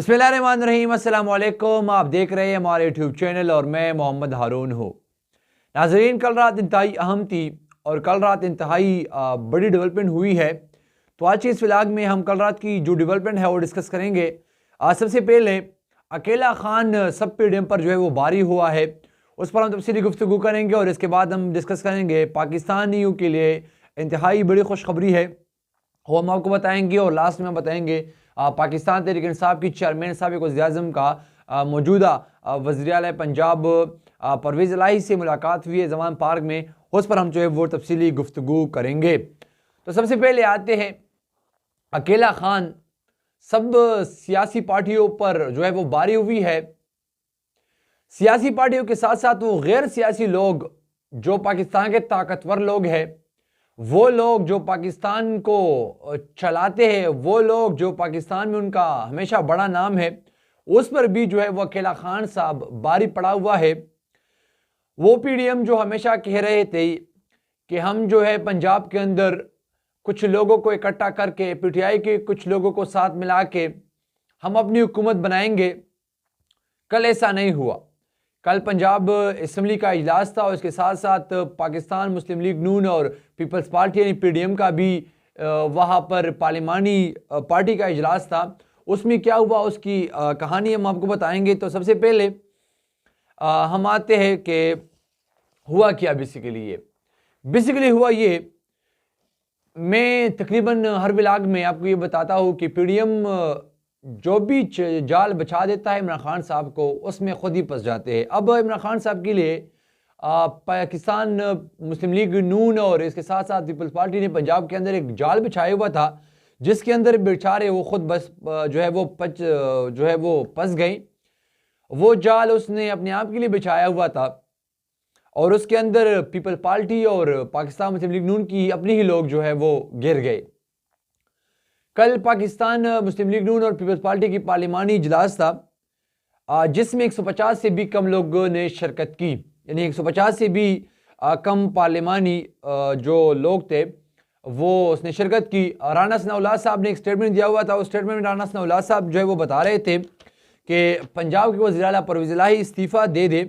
बिस्मिल्लाहिर्रहमानिर्रहीम, अस्सलाम वालेकुम। आप देख रहे हैं हमारे यूट्यूब चैनल और मैं मोहम्मद हारून हूँ। नाजरीन, कल रात इंतहाई अहम थी और कल रात इंतहाई बड़ी डेवलपमेंट हुई है। तो आज के इस व्लॉग में हम कल रात की जो डेवलपमेंट है वो डिस्कस करेंगे। सबसे पहले अकेला खान सब पीडीएम पर जो है वो बारी हुआ है, उस पर हम तफसीली गुफ्तगू करेंगे और इसके बाद हम डिस्कस करेंगे पाकिस्तानियों के लिए इंतहाई बड़ी खुशखबरी है, वो हम आपको बताएंगे। और लास्ट में हम बताएंगे पाकिस्तान तहरीक इंसाफ की चेयरमैन साबिक़ वज़ीर-ए-आज़म का मौजूदा वज़ीर आला पंजाब परवेज़ इलाही से मुलाकात हुई है जमान पार्क में, उस पर हम जो है वो तफसीली गुफ्तगू करेंगे। तो सबसे पहले आते हैं अकेला खान सब सियासी पार्टियों पर जो है वो बारी हुई है। सियासी पार्टियों के साथ साथ वो गैर सियासी लोग जो पाकिस्तान के ताकतवर लोग हैं, वो लोग जो पाकिस्तान को चलाते हैं, वो लोग जो पाकिस्तान में उनका हमेशा बड़ा नाम है, उस पर भी जो है वो अकेला खान साहब बारी पड़ा हुआ है। वो पीडीएम जो हमेशा कह रहे थे कि हम जो है पंजाब के अंदर कुछ लोगों को इकट्ठा करके पीटीआई के कुछ लोगों को साथ मिला के हम अपनी हुकूमत बनाएंगे, कल ऐसा नहीं हुआ। कल पंजाब असम्बली का इजलास था और इसके साथ साथ पाकिस्तान मुस्लिम लीग नून और पीपल्स पार्टी यानी पीडीएम का भी वहाँ पर पार्लिमानी पार्टी का इजलास था। उसमें क्या हुआ उसकी कहानी हम आपको बताएंगे। तो सबसे पहले हम आते हैं कि हुआ क्या। बेसिकली हुआ ये, मैं तकरीबन हर व्लॉग में आपको ये बताता हूँ कि पीडीएम जो भी जाल बचा देता है इमरान खान साहब को, उसमें खुद ही फंस जाते हैं। अब इमरान खान साहब के लिए पाकिस्तान मुस्लिम लीग नून और इसके साथ साथ पीपल्स पार्टी ने पंजाब के अंदर एक जाल बिछाया हुआ था, जिसके अंदर बेचारे वो खुद बस जो है वो फंस गई। वो जाल उसने अपने आप के लिए बिछाया हुआ था और उसके अंदर पीपल्स पार्टी और पाकिस्तान मुस्लिम लीग नून की अपने ही लोग जो है वो गिर गए। कल पाकिस्तान मुस्लिम लीग नून और पीपल्स पार्टी की पार्लिमानी इजलास था, जिसमें 150 से भी कम लोगों ने शिरकत की, यानी 150 से भी कम पार्लिमानी जो लोग थे वो उसने शिरकत की। राना सनाउल्लाह साहब ने एक स्टेटमेंट दिया हुआ था। उस स्टेटमेंट में राना सनाउल्लाह साहब जो है वो बता रहे थे कि पंजाब के वज़ीर आला परवेज़ इलाही इस्तीफ़ा दे दे,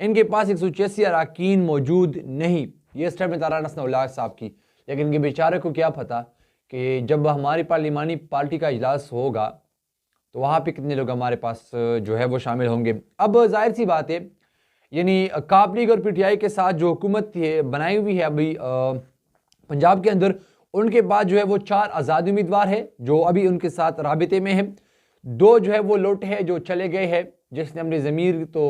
इनके पास 186 अरकान मौजूद नहीं। ये स्टेटमेंट था राना सनाउल्लाह साहब की। लेकिन इनके बेचारे को क्या पता कि जब हमारी पार्लिमानी पार्टी का इजलास होगा तो वहाँ पे कितने लोग हमारे पास जो है वो शामिल होंगे। अब जाहिर सी बात है, यानी काप लीग और पीटीआई के साथ जो हुकूमत बनाई हुई है अभी पंजाब के अंदर, उनके बाद जो है वो 4 आज़ाद उम्मीदवार है जो अभी उनके साथ राबिते में है। 2 जो है वो लौट है जो चले गए हैं, जिसने अपनी ज़मीर तो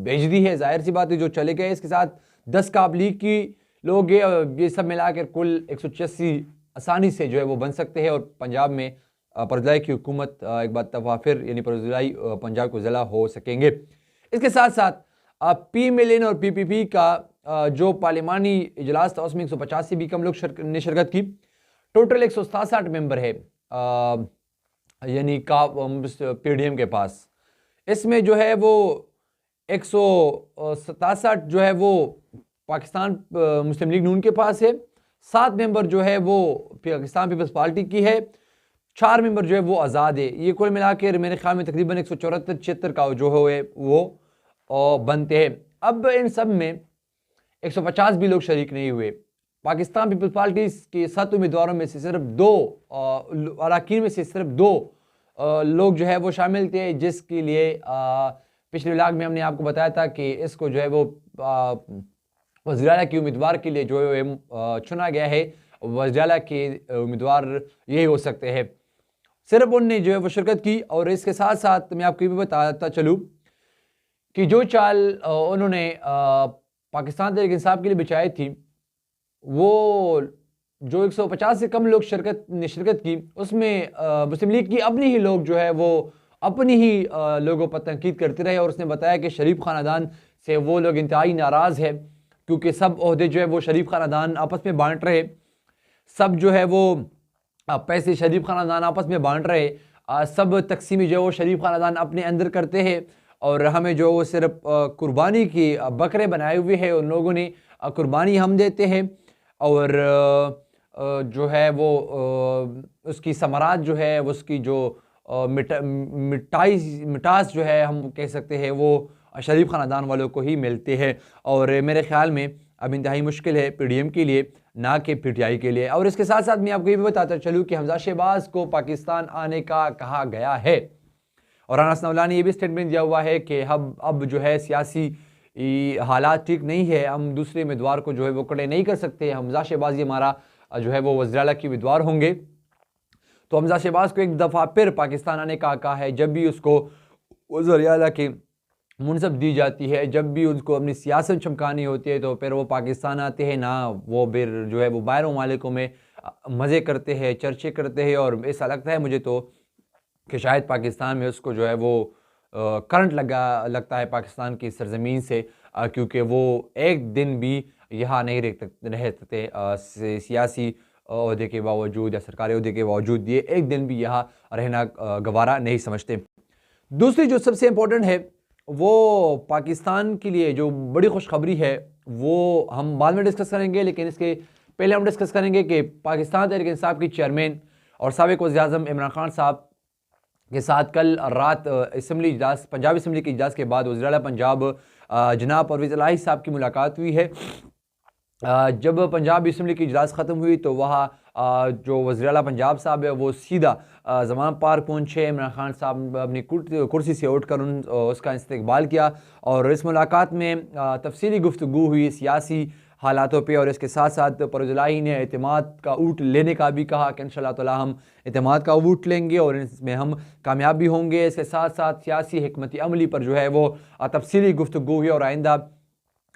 भेज दी है, जाहिर सी बात है जो चले गए। इसके साथ 10 काप लीग की लोग ये सब मिलाकर कुल 186 आसानी से जो है वो बन सकते हैं और पंजाब में परवेज़ की हुकूमत एक बार दफ़ा फिर यानी परवेज़ पंजाब को ज़िला हो सकेंगे। इसके साथ साथ PMLN और PPP का जो पार्लिमानी इजलास था उसमें 150 से भी कम लोग ने शिरकत की। टोटल 167 मेंबर है यानी का पीडीएम के पास। इसमें जो है वो 167 जो है वो पाकिस्तान मुस्लिम लीग नून के पास है, 7 मेंबर जो है वो पाकिस्तान पीपल्स पार्टी की है, 4 मेंबर जो है वो आज़ाद है। ये कुल मिलाकर मेरे ख्याल में तकरीबन 174-76 का जो है वो बनते हैं। अब इन सब में 150 भी लोग शरीक नहीं हुए। पाकिस्तान पीपल्स पार्टी के 7 उम्मीदवारों में से सिर्फ 2 अरकान में से सिर्फ 2 लोग जो है वो शामिल थे, जिसके लिए पिछले व्लॉग में हमने आपको बताया था कि इसको जो है वो वज़ीर आला के उम्मीदवार के लिए जो है चुना गया है। वज़ीर आला के उम्मीदवार यही हो सकते हैं। सिर्फ उनने जो है वो शिरकत की। और इसके साथ साथ मैं आपको ये भी बताता चलूँ कि जो चाल उन्होंने पाकिस्तान तहरीक इंसाफ के लिए बिछाई थी, वो जो 150 से कम लोग शिरकत की, उसमें मुस्लिम लीग की अपनी ही लोग जो है वो अपनी ही लोगों पर तनकीद करते रहे। और उसने बताया कि शरीफ ख़ानदान से वो लोग इंतहाई नाराज़ है क्योंकि सब ओहदे जो है वो शरीफ ख़ानदान आपस में बांट रहे, सब जो है वो पैसे शरीफ ख़ानदान आपस में बांट रहे, सब तकसीमी जो है वो शरीफ ख़ानदान अपने अंदर करते हैं और हमें जो वो सिर्फ कुर्बानी की बकरे बनाए हुए हैं, उन लोगों ने कुर्बानी हम देते हैं और जो है वो उसकी समरात जो है उसकी जो मिठास जो है हम कह सकते हैं वो शरीफ ख़ानदान वालों को ही मिलते हैं। और मेरे ख़्याल में अब इंतहाई मुश्किल है PDM के लिए, ना कि PTI के लिए। और इसके साथ साथ मैं आपको ये भी बताता चलूँ कि हमजा शहबाज को पाकिस्तान आने का कहा गया है और राना सनाउल्लाह ने ये भी स्टेटमेंट दिया हुआ है कि अब जो है सियासी हालात ठीक नहीं है, हम दूसरे उम्मीदवार को जो है वो खड़े नहीं कर सकते। हमजा शहबाज हमारा जो है वो वज़ीर आला के उम्मीदवार होंगे, तो हमजा शहबाज को एक दफ़ा फिर पाकिस्तान आने का कहा है। जब भी उसको वज़ीर आला की मुनसब दी जाती है, जब भी उनको अपनी सियासत चमकानी होती है, तो फिर वो पाकिस्तान आते हैं ना, वो फिर जो है वो बाहर ममालिकों में मज़े करते हैं, चर्चे करते हैं। और ऐसा लगता है मुझे तो कि शायद पाकिस्तान में उसको जो है वो करंट लगता है पाकिस्तान की सरजमीन से, क्योंकि वो एक दिन भी यहाँ नहीं रह सकते सियासी ओहदे के बावजूद या सरकारी ओहदे के बावजूद, ये एक दिन भी यहाँ रहना गवारा नहीं समझते। दूसरी जो सबसे इम्पोर्टेंट है वो पाकिस्तान के लिए जो बड़ी खुशखबरी है वो हम बाद में डिस्कस करेंगे, लेकिन इसके पहले हम डिस्कस करेंगे कि पाकिस्तान तहरीक इंसाफ की चेयरमैन और साबिक वज़ीर-ए-आज़म इमरान खान साहब के साथ कल रात असम्बली इजलास, पंजाब असम्बली के इजलास के बाद वज़ीर आला पंजाब जनाब परवेज़ इलाही साहब की मुलाकात हुई है। जब पंजाब असम्बली की इजलास ख़त्म हुई तो वहाँ जो वज़ीर आला पंजाब साहब है वो सीधा ज़मान पार्क पहुँचे। इमरान खान साहब अपनी कुर्सी से उठकर उसका इस्तकबाल किया और इस मुलाकात में तफसीली गुफ्तगू हुई सियासी हालातों पे। और इसके साथ साथ परवेज़ इलाही ने एतमाद का ऊँट लेने का भी कहा कि इंशाअल्लाह ताला हम एतमाद का ऊँट लेंगे और इसमें हम कामयाब भी होंगे। इसके साथ साथ सियासी हिकमत अमली पर जो है वो तफसीली गुफ्तगू हुई और आइंदा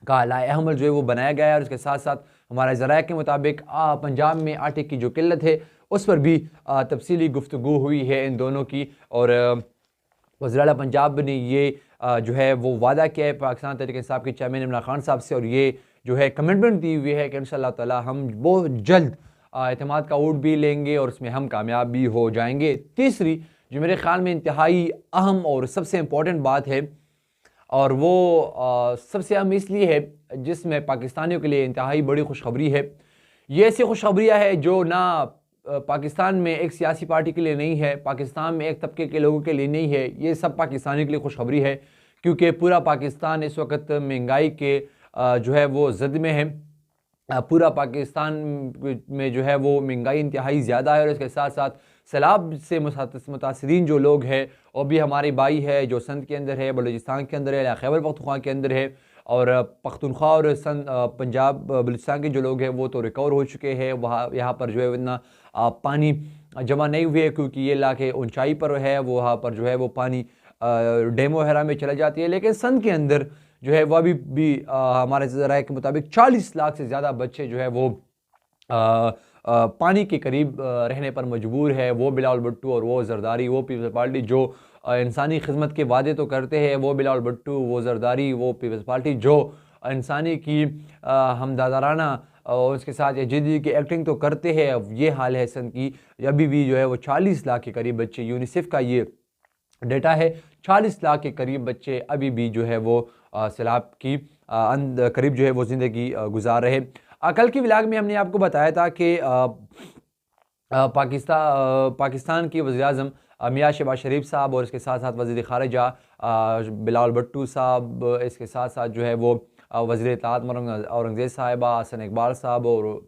का लाएअमल जो है वो बनाया गया है। और इसके साथ साथ हमारे ज़राए के मुताबिक पंजाब में आटे की जो किल्लत है उस पर भी तफसीली गुफ्तगू हुई है इन दोनों की। और वज़ीर आला पंजाब ने ये जो है वो वादा किया है पाकिस्तान तहरीक इंसाफ के चेयरमैन इमरान खान साहब से, और ये जो है कमिटमेंट दी हुई है कि इंशाअल्लाह ताला हम बहुत जल्द एतमाद का वोट भी लेंगे और उसमें हम कामयाब भी हो जाएंगे। तीसरी जो मेरे ख़्याल में इंतहाई अहम और सबसे इम्पॉर्टेंट बात है, और वो सबसे अहम इसलिए है जिसमें पाकिस्तानियों के लिए इंतहाई बड़ी खुशखबरी है। ये ऐसी खुशखबरियाँ है जो ना पाकिस्तान में एक सियासी पार्टी के लिए नहीं है, पाकिस्तान में एक तबके के लोगों के लिए नहीं है, ये सब पाकिस्तानियों के लिए खुशखबरी है। क्योंकि पूरा पाकिस्तान इस वक्त महंगाई के जो है वो ज़द में है। पूरा पाकिस्तान में जो है वो महंगाई इंतहाई ज़्यादा है। और इसके साथ साथ सैलाब से मुतासरीन जो लोग हैं वो भी हमारे भाई है, जो सिंध के अंदर है, बलूचिस्तान के अंदर है या खैबर पख्तूनख्वा के अंदर है। और पख्तूनख्वा और पंजाब बलूचिस्तान के जो लोग हैं वो तो रिकवर हो चुके हैं, वहाँ यहाँ पर जो है इतना पानी जमा नहीं हुए क्योंकि ये इलाके ऊंचाई पर है, वो वहाँ पर जो है वो पानी डैम वगैरह में चला जाती है। लेकिन सिंध के अंदर जो है वह अभी भी हमारे ज़राए के मुताबिक 40 लाख से ज़्यादा बच्चे जो है वो पानी के करीब रहने पर मजबूर है। वो बिलावल भुट्टो और वो जरदारी, वो पीपल्स पार्टी जो इंसानी खिदमत के वादे तो करते हैं, वो बिलावल भुट्टो, वो जरदारी, वो पीपल्स पार्टी जो इंसानी की हमदादाराना और उसके साथ यजीदी की एक्टिंग तो करते हैं। अब ये हाल है सिंध की, अभी भी जो है वो 40 लाख के करीब बच्चे, यूनिसेफ का ये डेटा है, 40 लाख के करीब बच्चे अभी भी जो है वो सैलाब की करीब जो है वो ज़िंदगी गुजार रहे। कल की व्लॉग में हमने आपको बताया था कि पाकिस्तान की वज़ीर-ए-आज़म मियां शहबाज शरीफ साहब और इसके साथ साथ वज़ीर ख़ारिजा बिलावल भुट्टो साहब, इसके साथ साथ जो है वो वज़ीर इत्तलात औरंगज़ेब साहिबा, हसन इकबाल साहब और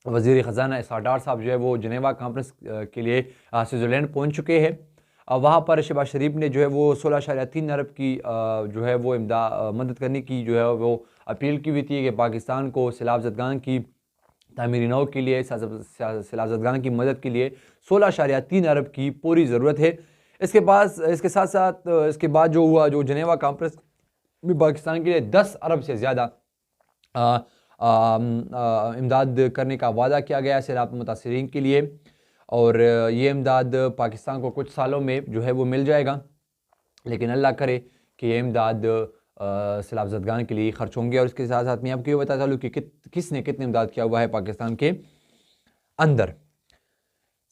वज़ीर ख़ज़ाना इसहाक़ डार साहब जो है वो जनेवा कॉन्फ्रेंस के लिए स्विट्ज़रलैंड पहुँच चुके हैं। वहाँ पर शहबाज शरीफ ने जो है वो 16.3 अरब की जो है वो मदद करने की जो है वो अपील की हुई थी कि पाकिस्तान को सैलाब ज़दगान की तामीरी नौ के लिए, सैलाब ज़दगान की मदद के लिए 16.3 अरब की पूरी ज़रूरत है। इसके साथ साथ इसके बाद जो हुआ, जो जनेवा कॉन्फ्रेंस में पाकिस्तान के लिए 10 अरब से ज़्यादा इमदाद करने का वादा किया गया सैलाब मुतासरीन के लिए, और ये इमदाद पाकिस्तान को कुछ सालों में जो है वो मिल जाएगा। लेकिन अल्लाह करे कि ये इमदाद सैलाब ज़दगान के लिए ख़र्च होंगे। और इसके साथ साथ मैं आपको ये बता चलूँ कि किसने कितने इमदाद किया हुआ है पाकिस्तान के अंदर।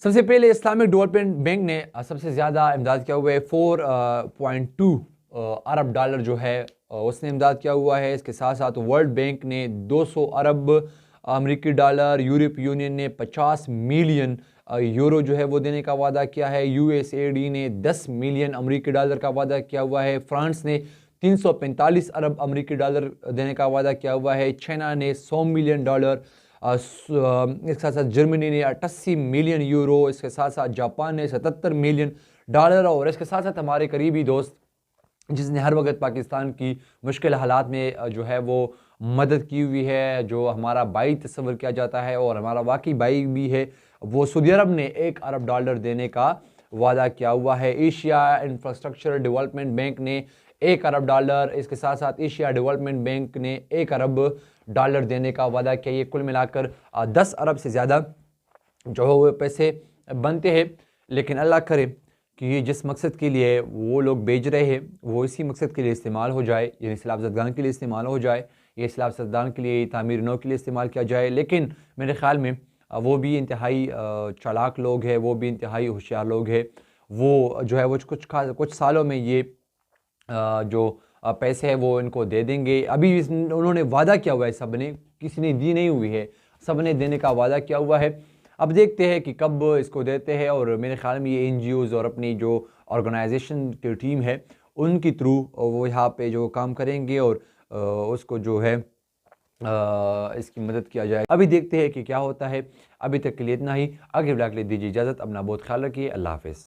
सबसे पहले इस्लामिक डेवलपमेंट बैंक ने सबसे ज़्यादा इमदाद किया हुआ है, 4.2 अरब डॉलर जो है उसने इमदाद किया हुआ है। इसके साथ साथ वर्ल्ड बैंक ने 200 अरब अमेरिकी डॉलर। यूरोप यूनियन ने 50 मिलियन यूरो जो है वो देने का वादा किया है। यूएसएडी ने 10 मिलियन अमेरिकी डॉलर का वादा किया हुआ है। फ्रांस ने 345 अरब अमेरिकी डॉलर देने का वादा किया हुआ है। चाइना ने 100 मिलियन डॉलर, इसके साथ साथ जर्मनी ने 88 मिलियन यूरो, इसके साथ साथ जापान ने 77 मिलियन डॉलर, और इसके साथ साथ हमारे करीबी दोस्त जिसने हर वक्त पाकिस्तान की मुश्किल हालात में जो है वो मदद की हुई है, जो हमारा भाई तस्वर किया जाता है और हमारा वाकई भाई भी है, वो सऊदी अरब ने 1 अरब डॉलर देने का वादा किया हुआ है। एशिया इंफ्रास्ट्रक्चर डेवलपमेंट बैंक ने 1 अरब डॉलर, इसके साथ साथ एशिया डेवलपमेंट बैंक ने 1 अरब डॉलर देने का वादा किया। ये कुल मिलाकर 10 अरब से ज़्यादा जो है वो पैसे बनते हैं। लेकिन अल्लाह करे कि ये जिस मकसद के लिए वो लोग भेज रहे हैं वो इसी मकसद के लिए इस्तेमाल हो जाए, यानी सैलाब-ज़दगान के लिए इस्तेमाल हो जाए, ये सैलाब-ज़दगान के लिए तामीर नौ के लिए इस्तेमाल किया जाए। लेकिन मेरे ख़्याल में वो भी इंतहाई चालाक लोग हैं, वो भी इंतहाई होशियार लोग हैं। वो जो है वो कुछ सालों में ये जो पैसे हैं वो इनको दे देंगे। अभी उन्होंने वादा किया हुआ है, सब ने, किसी ने दी नहीं हुई है, सब ने देने का वादा किया हुआ है। अब देखते हैं कि कब इसको देते हैं, और मेरे ख्याल में ये एनजीओज़ और अपनी जो ऑर्गेनाइजेशन की टीम है उनकी थ्रू वो यहाँ पे जो काम करेंगे और उसको जो है इसकी मदद किया जाए। अभी देखते हैं कि क्या होता है। अभी तक के लिए इतना ही। आगे ब्लॉग ले दीजिए इजाज़त। अपना बहुत ख्याल रखिए। अल्लाह हाफ़िज़।